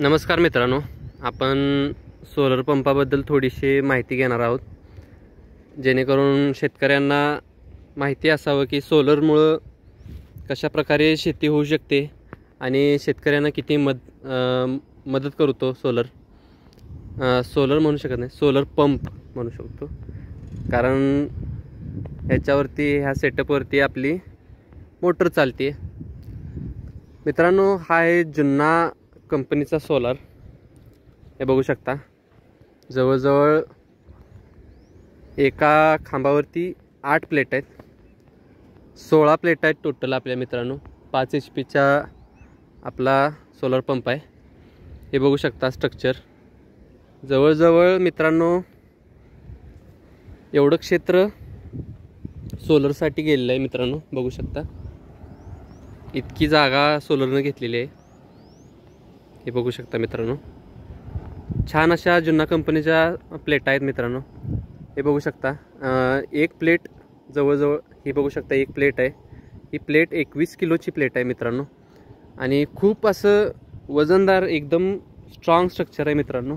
नमस्कार मित्रांनो, आपण सोलर पंपाबद्दल थोडीशी माहिती घेणार आहोत, जेणेकरून शेतकऱ्यांना माहिती असावं की सोलरमुळं कशा प्रकारे शेती होऊ शकते आणि शेतकऱ्यांना किती मदत करतो सोलर म्हणू शकत नाही, सोलर पंप म्हणू शकतो, कारण ह्याच्यावरती ह्या सेटअपवरती आपली मोटर चालते। मित्रांनो, हा आहे जुन्ना कंपनीचा सोलर। हे बघू शकता, जवळजवळ एका खांबावरती 8 प्लेट आहेत, 16 प्लेट आहेत टोटल आपल्या मित्रांनो। 5 HP चा आपला सोलर पंप आहे। हे बघू शकता स्ट्रक्चर। जवळजवळ मित्रांनो एवढं क्षेत्र सोलरसाठी गेलेलं आहे मित्रांनो, बघू शकता इतकी जागा सोलरने घेतलेली आहे। हे बघू शकता मित्रांनो, छान अशा जुन्ना कंपनीच्या प्लेट आहेत मित्रांनो। हे बघू शकता, एक प्लेट जवळजवळ ही बघू शकता, एक प्लेट आहे। ही प्लेट 21 किलोची प्लेट आहे मित्रांनो, आणि खूप असं वजनदार एकदम स्ट्रॉंग स्ट्रक्चर आहे मित्रांनो।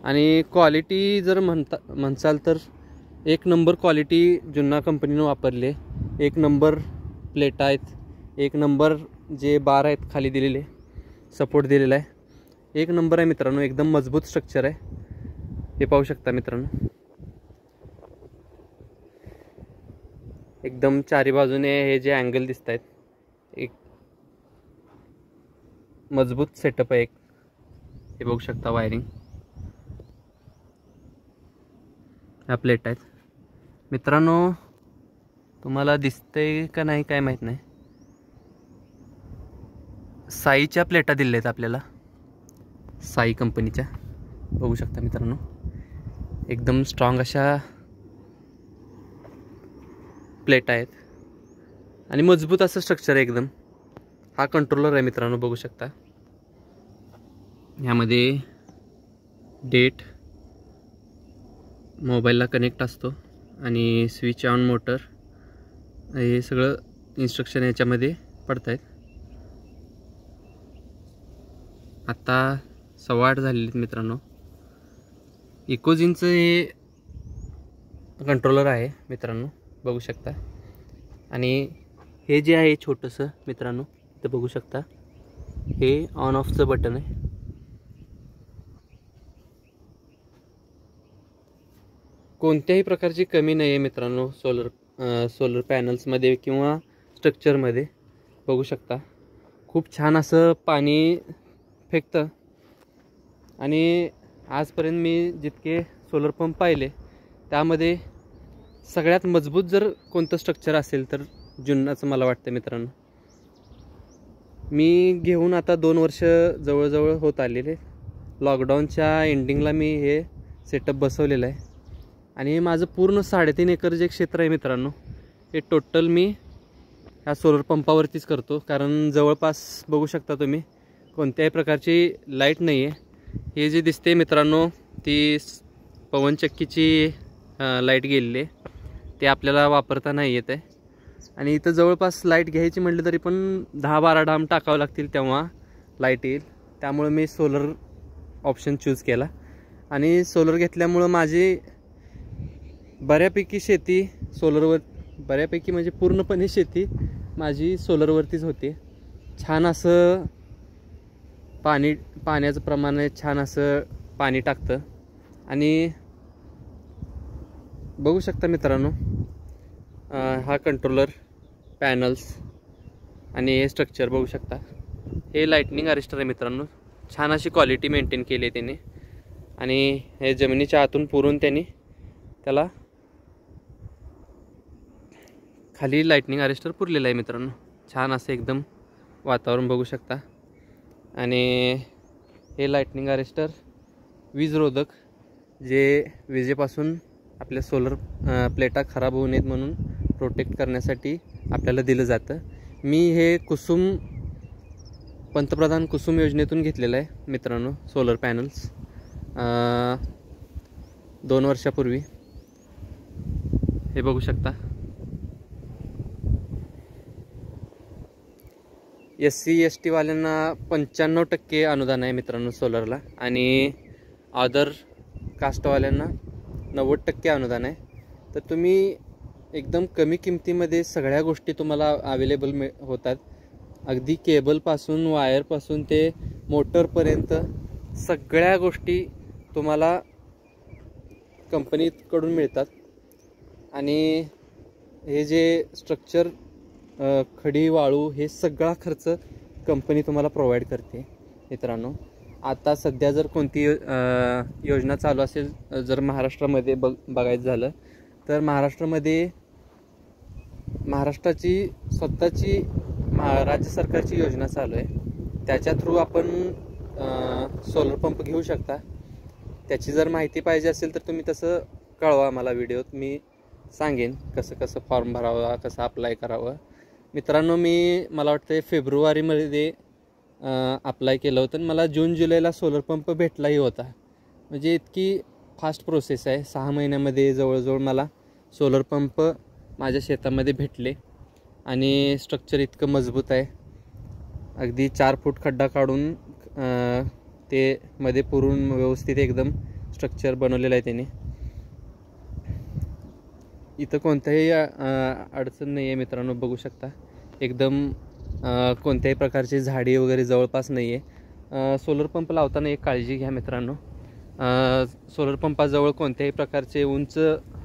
आणि क्वालिटी जर म्हणसाल तर एक नंबर क्वालिटी जुन्ना कंपनीने वापरली आहे। एक नंबर प्लेट आहेत, एक नंबर जे बार आहेत खाली दिलेले सपोर्ट दिलेला आहे, एक नंबर आहे मित्रांनो। एकदम मजबूत स्ट्रक्चर आहे, हे पाहू शकता मित्रांनो। एकदम चारी बाजूने हे जे अँगल दिसत आहेत, एक मजबूत सेटअप आहे एक। हे बघू शकता वायरिंग, ह्या प्लेट आहेत मित्रांनो। तुम्हाला दिसतंय का नाही काय माहीत नाही, साईच्या प्लेटा दिल्या आहेत आपल्याला, साई कंपनीच्या। बघू शकता मित्रांनो, एकदम स्ट्रॉंग अशा प्लेट आहेत आणि मजबूत असं स्ट्रक्चर आहे एकदम। हा कंट्रोलर आहे मित्रांनो, बघू शकता। ह्यामध्ये डेट मोबाईलला कनेक्ट असतो आणि स्विच ऑन मोटर, हे सगळं इन्स्ट्रक्शन याच्यामध्ये पडत आहेत। आता 8:15 झालेले मित्रांनो। इकोजिनचं हे कंट्रोलर आहे मित्रांनो, बघू शकता। आणि हे जे आहे छोटंसं मित्रांनो, ते बघू शकता, हे ऑन ऑफचं बटन आहे। कोणत्याही प्रकारची कमी नाही आहे मित्रांनो सोलर पॅनल्समध्ये किंवा स्ट्रक्चरमध्ये। बघू शकता, खूप छान असं पाणी फेकतं। आणि आजपर्यंत मी जितके सोलर पंप पाहिले त्यामध्ये सगळ्यात मजबूत जर कोणतं स्ट्रक्चर असेल तर जुन्नाचं मला वाटतं मित्रांनो। मी घेऊन आता 2 वर्ष जवळजवळ होत आलेले। लॉकडाऊनच्या एंडिंगला मी हे सेटअप बसवलेलं आहे आणि माझं पूर्ण 3.5 एकर जे क्षेत्र आहे मित्रांनो, हे टोटल मी ह्या सोलर पंपावरतीच करतो। कारण जवळपास बघू शकता तुम्ही कोणत्याही प्रकारची लाईट नाही आहे। हे जे दिसते मित्रांनो, ती पवनचक्कीची लाईट गेलेली आहे, ते आपल्याला वापरता नाही येत आहे। आणि इथं जवळपास लाईट घ्यायची म्हटलं तरी पण 10-12 डाम टाकावं लागतील तेव्हा लाईट येईल। त्यामुळे मी सोलर ऑप्शन चूज केला आणि सोलर घेतल्यामुळं माझी बऱ्यापैकी शेती सोलरवर, बऱ्यापैकी म्हणजे पूर्णपणे शेती माझी सोलरवरतीच होते। छान असं पाण्याचं प्रमाण छान असं पाणी टाकतं। आणि बघू शकता मित्रांनो, हा कंट्रोलर, पॅनल्स आणि हे स्ट्रक्चर बघू शकता। हे लाइटनिंग अरेस्टर आहे मित्रांनो, छान अशी क्वालिटी मेंटेन केली आहे त्याने। आणि हे जमिनीच्या आतून पुरून त्यांनी त्याला खाली लाइटनिंग अरेस्टर पुरलेलं आहे मित्रांनो। छान असं एकदम वातावरण बघू शकता। आणि हे लाइटनिंग अरेस्टर वीजरोधक, जे विजेपासून आपल्या सोलर प्लेटा खराब होऊ नयेत म्हणून प्रोटेक्ट करण्यासाठी आपल्याला दिलं जातं। मी हे पंतप्रधान कुसुम योजनेतून घेतलेलं आहे मित्रांनो सोलर पॅनल्स, 2 वर्षापूर्वी। हे बघू शकता, SC ST वाल्यांना 95% अनुदान आहे मित्रांनो सोलरला, आणि अदर कास्टवाल्यांना 90% अनुदान आहे. तर तुम्ही एकदम कमी किमतीमध्ये सगळ्या गोष्टी तुम्हाला अवेलेबल होतात. अगदी केबलपासून वायरपासून ते मोटरपर्यंत सगळ्या गोष्टी तुम्हाला कंपनीकडून मिळतात. आणि हे जे स्ट्रक्चर, खडी, वाळू, हे सगळा खर्च कंपनी तुम्हाला प्रोव्हाइड करते मित्रांनो. आता सध्या जर कोणती योजना चालू असेल, जर महाराष्ट्रामध्ये बघायचं झालं तर महाराष्ट्राची स्वतःची राज्य सरकारची योजना चालू आहे. त्याच्या थ्रू आपण सोलर पंप घेऊ शकता. त्याची जर माहिती पाहिजे असेल तर तुम्ही तसं कळवा मला व्हिडिओत, मी सांगेन कसं कसं फॉर्म भरावा, कसं अप्लाय करावं. मित्रांनो, मला वाटतं फेब्रुवारीमध्ये अप्लाय केलं होतं. मला जून जुलैला सोलर पंप भेटलाही होता. म्हणजे इतकी फास्ट प्रोसेस आहे. 6 महिन्यामध्ये जवळजवळ मला सोलर पंप माझ्या शेतामध्ये भेटले. आणि स्ट्रक्चर इतकं मजबूत आहे. अगदी 4 फूट खड्डा काढून ते मध्ये पुरून व्यवस्थित एकदम स्ट्रक्चर बनवलेलं आहे त्याने. इथं कोणत्याही अडचण नाही आहे मित्रांनो, बघू शकता. एकदम कोणत्याही प्रकारची झाडी वगैरे जवळपास नाही आहे. सोलर पंप लावताना एक काळजी घ्या मित्रांनो, सोलर पंपाजवळ कोणत्याही प्रकारचे उंच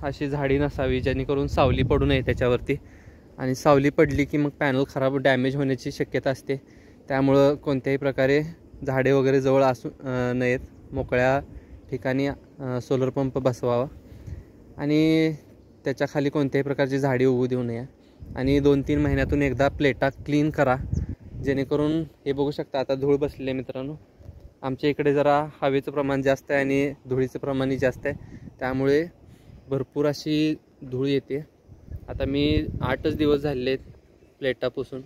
अशी झाडी नसावी, जेणेकरून सावली पडू नये त्याच्यावरती. आणि सावली पडली की मग पॅनल खराब, डॅमेज होण्याची शक्यता असते. त्यामुळं कोणत्याही प्रकारे झाडे वगैरे जवळ असू नयेत. मोकळ्या ठिकाणी सोलर पंप बसवावा आणि त्याच्या खाली कोणत्याही प्रकारची झाडी उगू देऊ नये. आणि 2-3 महिन्यातून एकदा प्लेटा क्लीन करा, जेणेकरून हे बघू शकता आता धूळ बसलेली आहे मित्रांनो. आमच्या इकडे जरा हवेचं प्रमाण जास्त आहे आणि धुळीचं प्रमाणही जास्त आहे, त्यामुळे भरपूर अशी धूळ येते. आता मी 8च दिवस झालेले आहेत प्लेटा पुसून,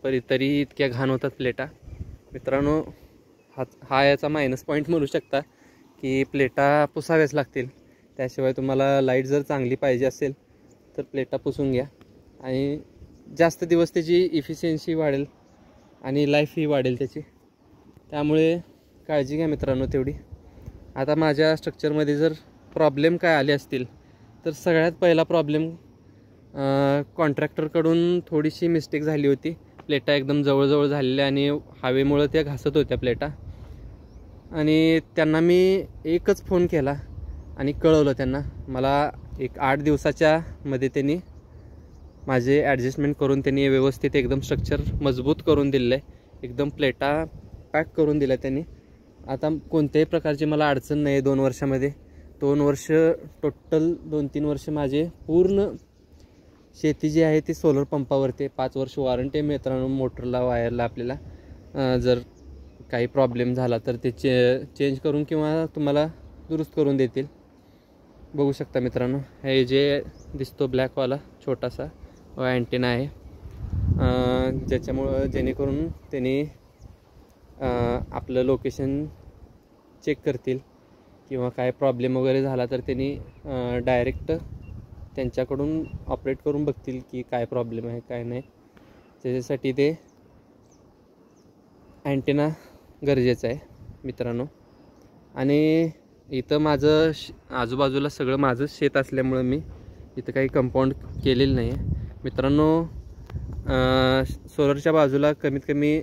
तरी इतक्या घाण होतात प्लेटा मित्रांनो. हा याचा मायनस पॉईंट म्हणू शकता की प्लेटा पुसाव्याच लागतील. त्याशिवाय तुम्हाला लाईट जर चांगली पाहिजे असेल तर प्लेटा पुसून घ्या, आणि जास्त दिवस त्याची इफिशियन्सी वाढेल आणि लाईफही वाढेल त्याची. त्यामुळे काळजी घ्या मित्रांनो तेवढी. आता माझ्या स्ट्रक्चरमध्ये जर प्रॉब्लेम काय आले असतील तर सगळ्यात पहिला प्रॉब्लेम कॉन्ट्रॅक्टरकडून थोडीशी मिस्टेक झाली होती. प्लेटा एकदम जवळजवळ झालेल्या आणि हवेमुळं त्या घासत होत्या प्लेटा. आणि त्यांना मी एकच फोन केला आणि कळवलं त्यांना. मला एक 8 दिवसाच्या मध्ये त्यांनी माझे ॲडजस्टमेंट करून त्यांनी व्यवस्थित एकदम स्ट्रक्चर मजबूत करून दिलेलं आहे. एकदम प्लेटा पॅक करून दिल्या त्यांनी. आता कोणत्याही प्रकारची मला अडचण नाही आहे 2 वर्षामध्ये. 2 वर्ष टोटल 2-3 वर्ष माझे पूर्ण शेती जी आहे ती सोलर पंपावरती. 5 वर्ष वॉरंटी आहे मित्रांनो मोटरला, वायरला. आपल्याला जर काही प्रॉब्लेम झाला तर ते चेंज करून किंवा तुम्हाला दुरुस्त करून देतील. बघू शकता मित्रांनो, हे जे दिसतो ब्लॅकवाला छोटासा अँटेना आहे, जेणेकरून त्यांनी आपलं लोकेशन चेक करतील किंवा काय प्रॉब्लेम वगैरे झाला तर त्यांनी डायरेक्ट त्यांच्याकडून ऑपरेट करून बघतील की काय प्रॉब्लेम आहे काय नाही. त्याच्यासाठी ते अँटेना गरजेचं आहे मित्रांनो. आणि इथं माझं आजूबाजूला सगळं माझं शेत असल्यामुळं मी इथं काही कंपाऊंड केलेलं नाही आहे मित्रांनो. सोलरच्या बाजूला कमीत कमी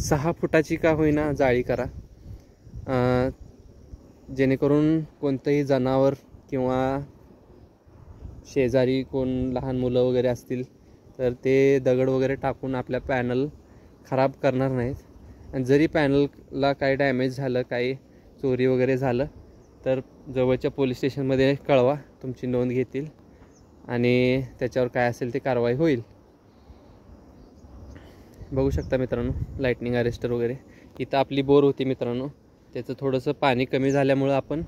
6 फुटाची का होईना जाळी करा, जेणेकरून कोणतंही जनावर किंवा शेजारी कोण लहान मुलं वगैरे असतील तर ते दगड वगैरे टाकून आपल्या पॅनल खराब करणार नाहीत. आणि जरी पॅनलला काही डॅमेज झालं, काही चोरी वगैरे झालं तर जवळच्या पोलीस स्टेशनमध्ये कळवा, तुमची नोंद घेतील आणि त्याच्यावर काय असेल ते कारवाई होईल. बघू शकता मित्रांनो लाईटनिंग अरेस्टर वगैरे. इथं आपली बोर होती मित्रांनो, त्याचं थोडंसं पाणी कमी झाल्यामुळं आपण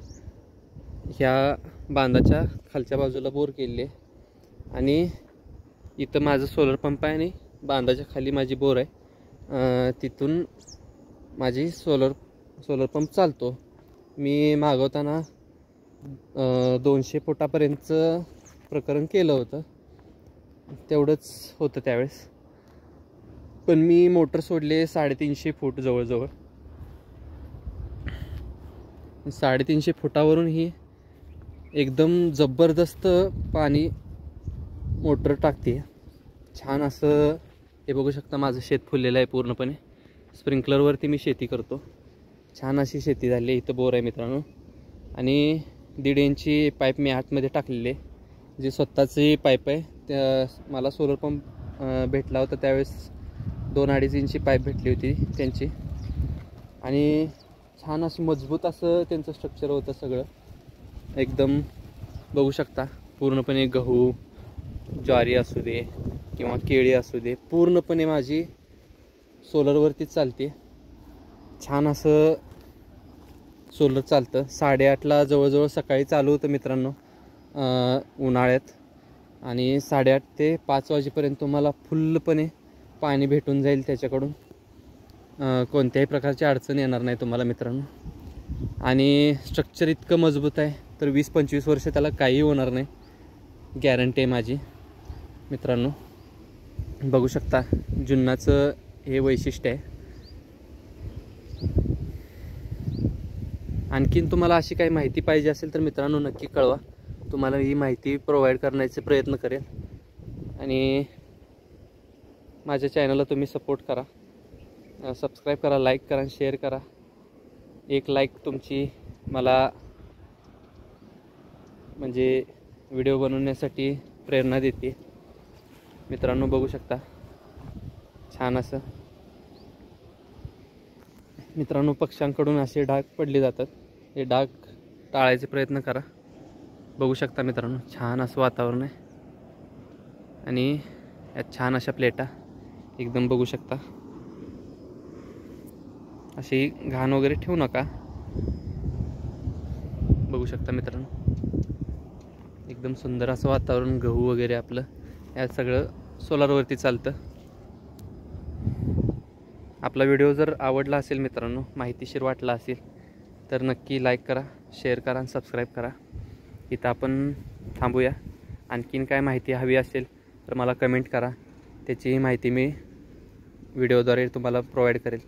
ह्या बांधाच्या खालच्या बाजूला बोर केलेली आहे. आणि इथं माझं सोलर पंप आहे आणि बांधाच्या खाली माझी बोर आहे. तिथून माझी सोलर पंप चालतो. मी मागवताना 200 फुटापर्यंतचं प्रकरण केलं होतं, तेवढंच होतं त्यावेळेस. पण मी मोटर सोडले 350 फूट जवळजवळ. 350 फुटावरून ही एकदम जबरदस्त पाणी मोटर टाकते. छान असं हे बघू शकता, माझं शेत फुललेलं आहे पूर्णपणे. स्प्रिंकलरवरती मी शेती करतो. छान अशी शेती झाली आहे. इथं बोर आहे मित्रांनो. आणि 1.5 इंची पाईप मी आतमध्ये टाकलेली आहे, जी स्वतःची पाईप आहे. त्या मला सोलर पंप भेटला होता त्यावेळेस 2-2.5 इंची पाईप भेटली होती त्यांची. आणि छान अशी मजबूत असं त्यांचं स्ट्रक्चर होतं सगळं. एकदम बघू शकता पूर्णपणे गहू, ज्वारी असू दे किंवा केळी असू दे, पूर्णपणे माझी सोलरवरतीच चालते. छान असं सोलर चालतं. 8:30ला जवळजवळ सकाळी चालू होतं मित्रांनो उन्हाळ्यात. आणि 8:30 ते 5 वाजेपर्यंत तुम्हाला फुल्लपणे पाणी भेटून जाईल त्याच्याकडून. कोणत्याही प्रकारची अडचण येणार नाही तुम्हाला मित्रांनो. आणि स्ट्रक्चर इतकं मजबूत आहे तर 20-25 वर्ष त्याला काही होणार नाही, गॅरंटी आहे माझी मित्रांनो. बघू शकता जुन्नाचं हे वैशिष्ट्य आहे. आणखीन तुम्हाला अशी काही माहिती पाहिजे असेल तर मित्रांनो नक्की कळवा. तुम्हाला ही माहिती प्रोव्हाइड करण्याचे प्रयत्न करेल. आणि माझ्या चॅनलला तुम्ही सपोर्ट करा, सबस्क्राईब करा, लाईक करा, शेअर करा. एक लाईक तुमची मला म्हणजे व्हिडिओ बनवण्यासाठी प्रेरणा देते मित्रांनो. बघू शकता छान असं मित्रांनो पक्ष्यांकडून असे डाग पडले जातात. हे डाग टाळायचे प्रयत्न करा. बघू शकता मित्रांनो छान असं वातावरण आहे. आणि यात छान अशा प्लेटा एकदम बघू शकता. अशी घाण वगैरे ठेवू नका. बघू शकता मित्रांनो एकदम सुंदर असं वातावरण. गहू वगैरे आपलं यात सगळं सोलारवरती चालतं. आपला व्हिडिओ जर आवडला असेल मित्रांनो, माहितीशीर वाटला असेल तर नक्की लाईक करा, शेअर करा आणि सबस्क्राईब करा. इथं आपण थांबूया. आणखीन काय माहिती हवी असेल तर मला कमेंट करा, त्याचीही माहिती मी व्हिडिओद्वारे तुम्हाला प्रोव्हाइड करेल.